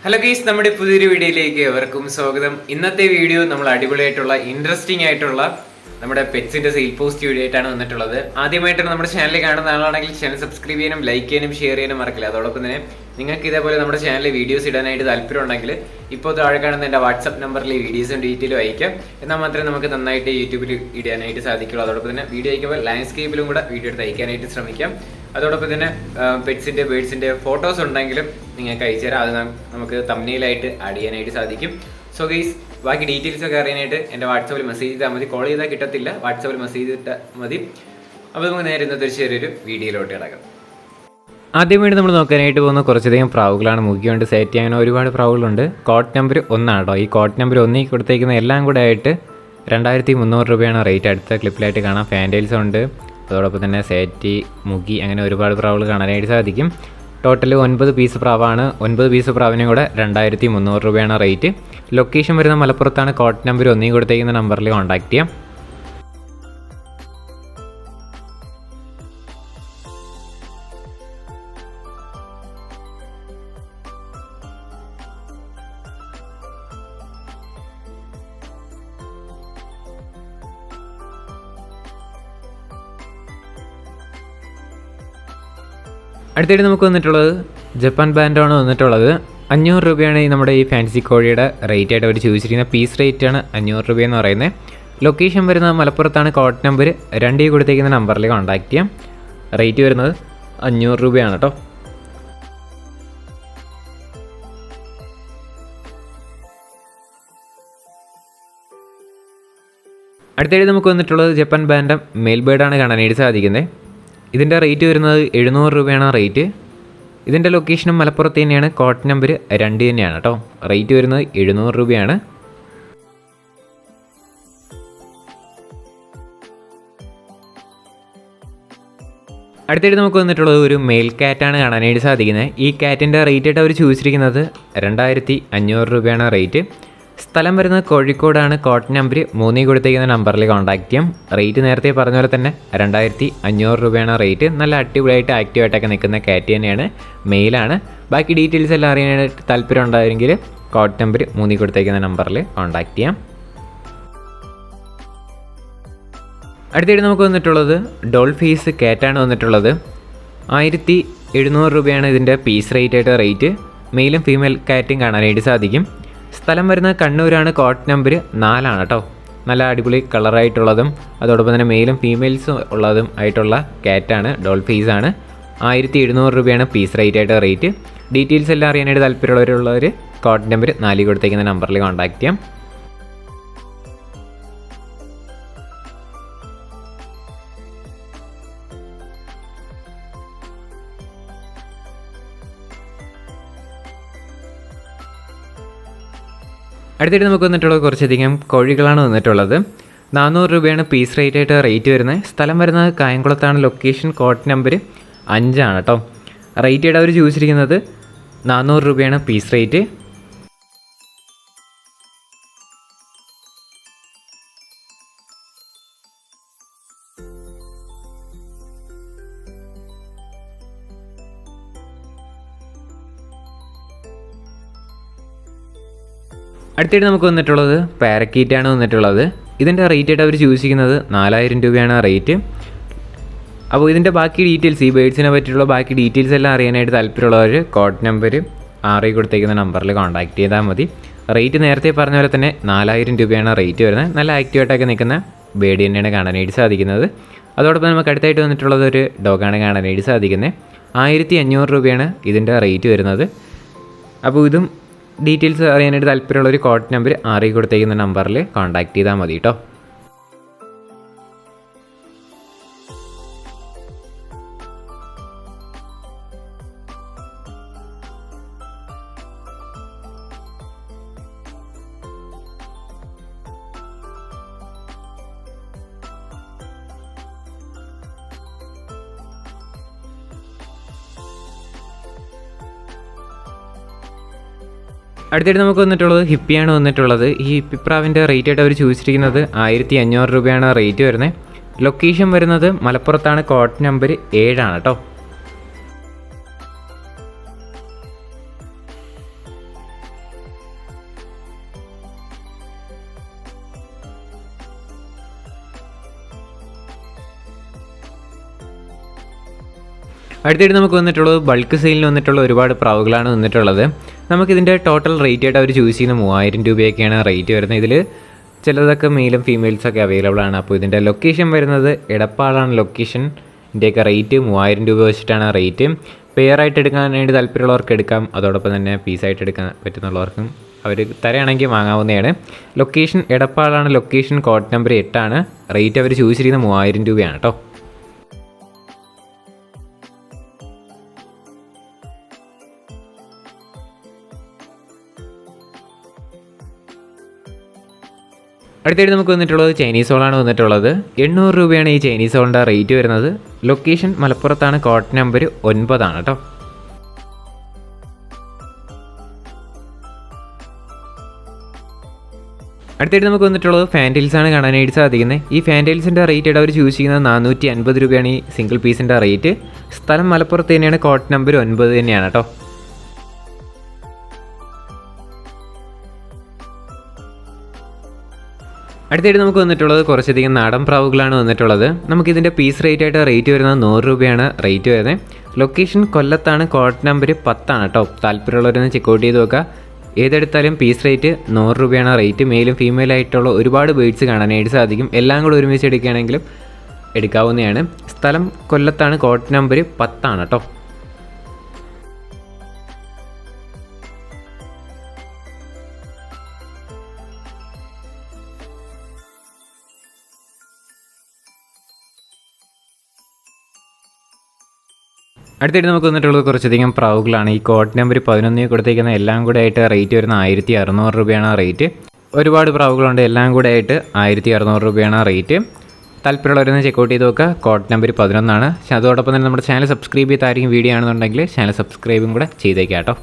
Hello guys, നമ്മുടെ പുതിയൊരു വീഡിയോയിലേക്ക് എവർക്കും സ്വാഗതം. ഇന്നത്തെ വീഡിയോ നമ്മൾ അടിപൊളിയായിട്ടുള്ള ഇൻട്രസ്റ്റിംഗ് ആയിട്ടുള്ള നമ്മുടെ പെറ്റ്സിന്റെ സെയിൽ പോസ്റ്റ് വീഡിയോ ആയിട്ടാണ് വന്നിട്ടുള്ളത്. ആദ്യമായിട്ടാണ് നമ്മുടെ ചാനൽ കാണുന്ന ആളാണെങ്കിൽ ചാനൽ സബ്സ്ക്രൈബ് ചെയ്യാനും ലൈക്ക് ചെയ്യാനും ഷെയർ ചെയ്യാനും മറക്കില്ല. അതോടൊപ്പം തന്നെ നിങ്ങൾക്ക് ഇതേപോലെ നമ്മുടെ ചാനലിൽ വീഡിയോസ് ഇടാനായിട്ട് താല്പര്യം ഉണ്ടെങ്കിൽ ഇപ്പോൾ താഴെ കാണുന്ന എൻ്റെ വാട്സ്ആപ്പ് നമ്പറിൽ വീഡിയോസും ഡീറ്റെയിലും അയക്കാം. എന്നാൽ മാത്രമേ നമുക്ക് നന്നായിട്ട് യൂട്യൂബിൽ ഇടാനായിട്ട് സാധിക്കുള്ളൂ. അതോടൊപ്പം തന്നെ വീഡിയോ അയക്കുമ്പോൾ ലാൻഡ്സ്കേപ്പിലും കൂടെ വീഡിയോ എടുത്ത് അയക്കാനായിട്ട് ശ്രമിക്കാം. അതോടൊപ്പം തന്നെ പെറ്റ്സിൻ്റെ ബേഡ്സിൻ്റെ ഫോട്ടോസ് ഉണ്ടെങ്കിലും നിങ്ങൾക്ക് അയച്ചു തരാം. അത് നമുക്ക് തംബ്നെയിലായിട്ട് ആഡ് ചെയ്യാനായിട്ട് സാധിക്കും. സോ ഗൈസ്, ബാക്കി ഡീറ്റെയിൽസ് ഒക്കെ അറിയാനായിട്ട് എൻ്റെ വാട്സാപ്പിൽ മെസ്സേജ് ചെയ്താൽ മതി. കോൾ ചെയ്താൽ കിട്ടത്തില്ല, വാട്സാപ്പിൽ മെസ്സേജ് ചെയ്തിട്ടാൽ മതി. അപ്പോൾ നമുക്ക് നേരെ ഇന്നത്തെ ഒരു ചെറിയൊരു വീഡിയോയിലോട്ട് കിടക്കാം. ആദ്യമായിട്ട് നമ്മൾ നോക്കാനായിട്ട് പോകുന്ന കുറച്ചധികം പ്രാവുകളാണ്. മുഖ്യമായിട്ട് സെറ്റ് ചെയ്യാൻ ഒരുപാട് പ്രാവുകളുണ്ട്. കോട്ട് നമ്പർ 1 കേട്ടോ. ഈ കോട്ട് നമ്പർ 1 കൊടുത്തേക്കുന്ന എല്ലാം കൂടെ ആയിട്ട് 2300 രൂപയാണ് റേറ്റ്. അടുത്ത ക്ലിപ്പിലായിട്ട് കാണാം. ഫാൻറ്റൈൽസ് ഉണ്ട്, അതോടൊപ്പം തന്നെ സേറ്റി, മുഗി, അങ്ങനെ ഒരുപാട് പ്രാവുകൾ കാണാനായിട്ട് സാധിക്കും. ടോട്ടൽ 9 പീസ് പ്രാവാണ്. 9 പീസ് പ്രാവിനും കൂടെ 2300 രൂപയാണ് റേറ്റ്. ലൊക്കേഷൻ വരുന്ന മലപ്പുറത്താണ്. കോട്ട് നമ്പർ 1 കൊടുത്തേക്കുന്ന നമ്പറിൽ കോൺടാക്ട് ചെയ്യാം. അടുത്തായിട്ട് നമുക്ക് വന്നിട്ടുള്ളത് ജപ്പാൻ ബാൻഡാണ് വന്നിട്ടുള്ളത്. 500 രൂപയാണ് നമ്മുടെ ഈ ഫാൻസി കോഴിയുടെ റേറ്റ് ആയിട്ട് അവർ ചോദിച്ചിരിക്കുന്ന പീസ് റേറ്റാണ് 500 രൂപയെന്ന് പറയുന്നത്. ലൊക്കേഷൻ വരുന്നത് മലപ്പുറത്താണ്. കോട്ട് നമ്പർ 2 കൊടുത്തേക്കുന്ന നമ്പറിൽ കോൺടാക്ട് ചെയ്യാം. റേറ്റ് വരുന്നത് 500 രൂപയാണ് കേട്ടോ. അടുത്തായിട്ട് നമുക്ക് വന്നിട്ടുള്ളത് ജപ്പാൻ ബാൻഡം മെയിൽ ബേർഡാണ് കാണാനായിട്ട് സാധിക്കുന്നത്. ഇതിൻ്റെ റേറ്റ് വരുന്നത് 700 രൂപയാണ് റേറ്റ്. ഇതിൻ്റെ ലൊക്കേഷനും മലപ്പുറത്ത് തന്നെയാണ്. കോട്ട് നമ്പർ 2 തന്നെയാണ് കേട്ടോ. റേറ്റ് വരുന്നത് 700 രൂപയാണ്. അടുത്തായിട്ട് നമുക്ക് വന്നിട്ടുള്ളത് ഒരു മെയിൽ കാറ്റാണ് കാണാനായിട്ട് സാധിക്കുന്നത്. ഈ കാറ്റിൻ്റെ റേറ്റ് ആയിട്ട് അവർ ചോദിച്ചിരിക്കുന്നത് 2500 രൂപയാണ് റേറ്റ്. സ്ഥലം വരുന്നത് കോഴിക്കോടാണ്. കോട്ട് നമ്പർ 3 കൊടുത്തേക്കുന്ന നമ്പറിൽ കോൺടാക്ട് ചെയ്യാം. റേറ്റ് നേരത്തെ പറഞ്ഞ പോലെ തന്നെ 2500 രൂപയാണ് റേറ്റ്. നല്ല അടിപൊളിയായിട്ട് ആക്റ്റീവായിട്ടൊക്കെ നിൽക്കുന്ന കാറ്റ് തന്നെയാണ്. മെയിലാണ്. ബാക്കി ഡീറ്റെയിൽസ് എല്ലാം അറിയാനായിട്ട് താല്പര്യം ഉണ്ടായെങ്കിൽ കോട്ട് നമ്പർ 3 കൊടുത്തേക്കുന്ന നമ്പറിൽ കോൺടാക്ട് ചെയ്യാം. അടുത്തായിട്ട് നമുക്ക് വന്നിട്ടുള്ളത് ഡോൾ ഫേസ് കാറ്റാണ് വന്നിട്ടുള്ളത്. 1700 രൂപയാണ് ഇതിൻ്റെ പീസ് റേറ്റ് റേറ്റ്. മെയിലും ഫീമെയിൽ കാറ്റും കാണാനായിട്ട് സാധിക്കും. സ്ഥലം വരുന്നത് കണ്ണൂരാണ്. കോട്ട് നമ്പർ 4 കേട്ടോ. നല്ല അടിപൊളി കളറായിട്ടുള്ളതും അതോടൊപ്പം തന്നെ മെയിലും ഫീമെയിൽസും ഉള്ളതും ആയിട്ടുള്ള കാറ്റാണ്. ഡോൾ ഫേസ് ആണ്. 1700 രൂപയാണ് പീസ് റേറ്റ്. ഡീറ്റെയിൽസ് എല്ലാം അറിയാനായിട്ട് താല്പര്യമുള്ളവർ കോട്ട് നമ്പർ 4 കൊടുത്തേക്കുന്ന നമ്പറിൽ കോൺടാക്ട് ചെയ്യാം. അടുത്തായിട്ട് നമുക്ക് വന്നിട്ടുള്ളത് കുറച്ചധികം കോഴികളാണ് വന്നിട്ടുള്ളത്. 400 രൂപയാണ് പീസ് റേറ്റ് വരുന്നത്. സ്ഥലം വരുന്നത് കായംകുളത്താണ്. ലൊക്കേഷൻ കോട്ട് നമ്പർ 5 കേട്ടോ. റേറ്റ് ആയിട്ട് അവർ ചോദിച്ചിരിക്കുന്നത് 400 രൂപയാണ് പീസ് റേറ്റ്. അടുത്തായിട്ട് നമുക്ക് വന്നിട്ടുള്ളത് പാരക്കീറ്റാണ് വന്നിട്ടുള്ളത്. ഇതിൻ്റെ റേറ്റ് ആയിട്ട് അവർ ചോദിച്ചിരിക്കുന്നത് 4000 രൂപയാണ് റേറ്റ്. അപ്പോൾ ഇതിൻ്റെ ബാക്കി ഡീറ്റെയിൽസ്, ഈ ബേഡ്സിനെ പറ്റിയുള്ള ബാക്കി ഡീറ്റെയിൽസ് എല്ലാം അറിയാനായിട്ട് താല്പര്യമുള്ളവർ കോട്ട് നമ്പർ 6 കൊടുത്തേക്കുന്ന നമ്പറിൽ കോൺടാക്ട് ചെയ്താൽ മതി. റേറ്റ് നേരത്തെ പറഞ്ഞ പോലെ തന്നെ 4000 രൂപയാണ് റേറ്റ് വരുന്നത്. നല്ല ആക്റ്റീവായിട്ടൊക്കെ നിൽക്കുന്ന ബേഡ് തന്നെയാണ് കാണാനായിട്ട് സാധിക്കുന്നത്. അതോടൊപ്പം നമുക്ക് അടുത്തായിട്ട് വന്നിട്ടുള്ളത് ഒരു ഡോഗാണ് കാണാനായിട്ട് സാധിക്കുന്നത്. 1500 രൂപയാണ് ഇതിൻ്റെ റേറ്റ് വരുന്നത്. അപ്പോൾ ഇതും ഡീറ്റെയിൽസ് അറിയാനായിട്ട് താല്പര്യമുള്ള ഒരു കോട്ട് നമ്പർ 6 കൊടുത്തേക്കുന്ന നമ്പറിൽ കോൺടാക്ട് ചെയ്താൽ മതി കേട്ടോ. അടുത്തായിട്ട് നമുക്ക് വന്നിട്ടുള്ളത് ഹിപ്പിയാണ് വന്നിട്ടുള്ളത്. ഈ ഹിപ്പിപ്രാവിൻ്റെ റേറ്റ് ആയിട്ട് അവർ ചോദിച്ചിരിക്കുന്നത് 1500 രൂപയാണ് റേറ്റ് വരുന്നത്. ലൊക്കേഷൻ വരുന്നത് മലപ്പുറത്താണ്. കോട്ട് നമ്പർ 7 കേട്ടോ. അടുത്തായിട്ട് നമുക്ക് വന്നിട്ടുള്ളത് ബൾക്ക് സെയിലിന് വന്നിട്ടുള്ള ഒരുപാട് പ്രാവുകളാണ് വന്നിട്ടുള്ളത്. നമുക്കിതിൻ്റെ ടോട്ടൽ റേറ്റ് ആയിട്ട് അവർ ചൂസ് ചെയ്യുന്ന 3000 രൂപയൊക്കെയാണ് റേറ്റ് വരുന്നത്. ഇതിൽ ചിലതൊക്കെ മെയിലും ഫീമെയിൽസൊക്കെ അവൈലബിൾ ആണ്. അപ്പോൾ ഇതിൻ്റെ ലൊക്കേഷൻ വരുന്നത് എടപ്പാളാണ് ലൊക്കേഷൻ. ഇതിൻ്റെയൊക്കെ റേറ്റ് 3000 രൂപ വെച്ചിട്ടാണ് റേറ്റ്. പെയറായിട്ട് എടുക്കാനായിട്ട് താല്പര്യമുള്ളവർക്ക് എടുക്കാം, അതോടൊപ്പം തന്നെ പീസായിട്ട് എടുക്കാൻ പറ്റുന്നുള്ളവർക്കും അവർ തരയാണെങ്കിൽ വാങ്ങാവുന്നതാണ്. ലൊക്കേഷൻ എടപ്പാളാണ് ലൊക്കേഷൻ, കോഡ് നമ്പർ 8 ആണ്. റേറ്റ് അവർ ചൂസ് ചെയ്യുന്ന 3000 രൂപയാണ് കേട്ടോ. അടുത്തായിട്ട് നമുക്ക് വന്നിട്ടുള്ളത് ചൈനീസ് ഹോളാണ് വന്നിട്ടുള്ളത്. 800 രൂപയാണ് ഈ ചൈനീസ് ഹോളിൻ്റെ റേറ്റ് വരുന്നത്. ലൊക്കേഷൻ മലപ്പുറത്താണ്, കോഡ് നമ്പർ 9 ആണ് കേട്ടോ. അടുത്തായിട്ട് നമുക്ക് വന്നിട്ടുള്ളത് ഫാൻറ്റെയിൽസാണ് കാണാനായിട്ട് സാധിക്കുന്നത്. ഈ ഫാൻറ്റെയിൽസിൻ്റെ റേറ്റ് അവർ ചൂസ് ചെയ്യുന്നത് 450 രൂപയാണ് ഈ സിംഗിൾ പീസിൻ്റെ റേറ്റ്. സ്ഥലം മലപ്പുറത്ത് തന്നെയാണ്, കോഡ് നമ്പർ 9 തന്നെയാണ് കേട്ടോ. അടുത്തായിട്ട് നമുക്ക് വന്നിട്ടുള്ളത് കുറച്ചധികം നാടൻ പ്രാവുകളാണ് വന്നിട്ടുള്ളത്. നമുക്കിതിൻ്റെ പീസ് റേറ്റ് ആയിട്ട് റേറ്റ് വരുന്നത് 100 രൂപയാണ് റേറ്റ് വരുന്നത്. ലൊക്കേഷൻ കൊല്ലത്താണ്, കോഡ് നമ്പർ 10 ആണ് കേട്ടോ. താല്പര്യമുള്ളവരൊന്ന് ചെക്കൗട്ട് ചെയ്ത് നോക്കുക. ഏതെടുത്താലും പീസ് റേറ്റ് 100 രൂപയാണ് റേറ്റ്. മെയിലും ഫീമെയിലായിട്ടുള്ള ഒരുപാട് ബേഡ്സ് കാണാനായിട്ട് സാധിക്കും. എല്ലാം കൂടെ ഒരുമിച്ച് എടുക്കുകയാണെങ്കിലും എടുക്കാവുന്നതാണ്. സ്ഥലം കൊല്ലത്താണ്, കോഡ് നമ്പർ 10 ആണ് കേട്ടോ. അടുത്തായിട്ട് നമുക്ക് വന്നിട്ടുള്ളത് കുറച്ചധികം പ്രാവുകളാണ്. ഈ കോഡ് നമ്പർ 11 കൊടുത്തേക്കുന്ന എല്ലാം കൂടെ ആയിട്ട് റേറ്റ് വരുന്ന 1600 രൂപയാണ് റേറ്റ്. ഒരുപാട് പ്രാവുകളുണ്ട്, എല്ലാം കൂടെ ആയിട്ട് 1600 രൂപയാണ് റേറ്റ്. താല്പര്യമുള്ളവരൊന്ന് ചെക്കൗട്ട് ചെയ്ത് നോക്കുക. കോഡ് നമ്പർ 11 ആണ്. അതോടൊപ്പം തന്നെ നമ്മുടെ ചാനൽ സബ്സ്ക്രൈബ് ചെയ്തായിരിക്കും വീഡിയോ ആണെന്നുണ്ടെങ്കിൽ ചാനൽ സബ്സ്ക്രൈബും കൂടെ ചെയ്തേക്കാം കേട്ടോ.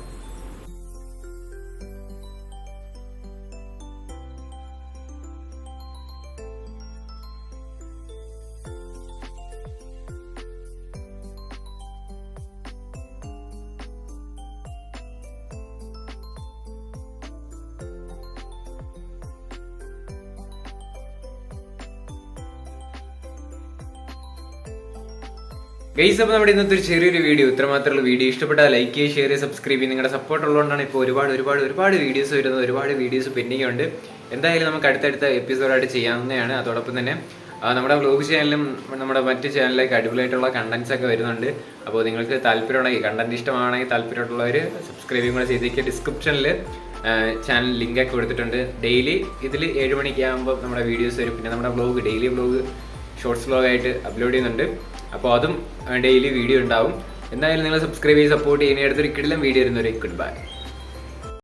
ഗൈസ്, അപ്പോൾ നമ്മുടെ ഇന്നത്തെ ഒരു ചെറിയൊരു വീഡിയോ ഇത്രമാത്രമുള്ള വീഡിയോ. ഇഷ്ടപ്പെട്ടാൽ ലൈക്ക് ചെയ്യുക, ഷെയർ ചെയ്യുക, സബ്സ്ക്രൈബ് ചെയ്യുക. നിങ്ങളുടെ സപ്പോർട്ട് ഉള്ളതുകൊണ്ടാണ് ഇപ്പോൾ ഒരുപാട് വീഡിയോസ് വരുന്നത്. ഒരുപാട് വീഡിയോസ് പെൻഡിങ് ഉണ്ട്. എന്തായാലും നമുക്ക് അടുത്തടുത്ത എപ്പിസോഡായിട്ട് ചെയ്യാവുന്നതാണ്. അതോടൊപ്പം തന്നെ നമ്മുടെ വ്ലോഗ് ചാനലും നമ്മുടെ മറ്റ് ചാനലിലേക്ക് അടിപൊളിയായിട്ടുള്ള കണ്ടന്റ്സ് ഒക്കെ വരുന്നുണ്ട്. അപ്പോൾ നിങ്ങൾക്ക് താല്പര്യമുണ്ടെങ്കിൽ, കണ്ടന്റ് ഇഷ്ടമാണെങ്കിൽ താല്പര്യമുള്ളവർ സബ്സ്ക്രൈബും കൂടെ ചെയ്തേക്കുക. ഡിസ്ക്രിപ്ഷനിൽ ചാനൽ ലിങ്കൊക്കെ കൊടുത്തിട്ടുണ്ട്. ഡെയിലി ഇതിൽ 7 മണിക്ക് ആകുമ്പോൾ നമ്മുടെ വീഡിയോസ് വരും. പിന്നെ നമ്മുടെ വ്ലോഗ്, ഡെയിലി വ്ലോഗ് ഷോർട്സ് വ്ലോഗായിട്ട് അപ്ലോഡ് ചെയ്യുന്നുണ്ട്. അപ്പോൾ അതും ഡെയിലി വീഡിയോ ഉണ്ടാവും. എന്തായാലും നിങ്ങൾ സബ്സ്ക്രൈബ് ചെയ്ത് സപ്പോർട്ട് ചെയ്യുന്ന അടുത്തൊരു കിടിലം വീഡിയോ വരുന്നവരെ ഗുഡ് ബൈ.